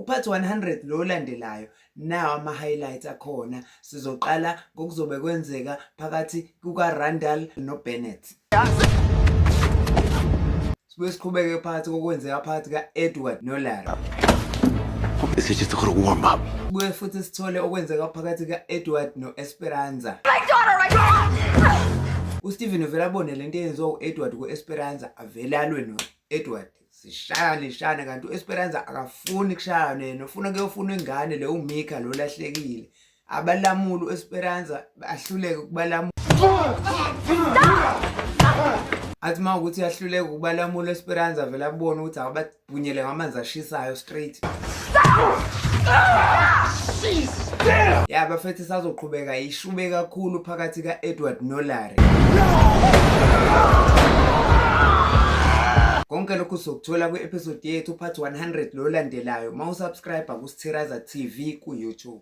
Uphathi 100 lo landelayo nawo ama-highlights akhona. Sizoqala ngokuzobe kwenzeka phakathi kukaRandall noBennett. Sibuye siqhubeke phakathi kokwenzeka phakathi ka-Edward noLarry. This is just a little warm up. Sibuye futhi sithole okwenzeka phakathi ka-Edward no-Esperanza. uSteven uvela abone lento eyenziwa u-Edward ku-Esperanza avele alwe no-Edward. Sishayana kanti u-Esperanza akafuni kushayana yena ufuna kuyofuna ingane le uMika lo lahlekile. Abalamuli u-Esperanza ahluleke ukubalamula. Athi uma ukuthi yahluleka ukubalamula u-Esperanza vele abone ukuthi ababhunyele ngamanzi ashisayo straight. Bafethu sazoqhubeka ishube kakhulu phakathi ka-Edward noLarry. Konke lokhu sokuthola kwi-episode yethu part 100 lo landelayo. Mawusubscribe kuSithiraza TV ku-YouTube.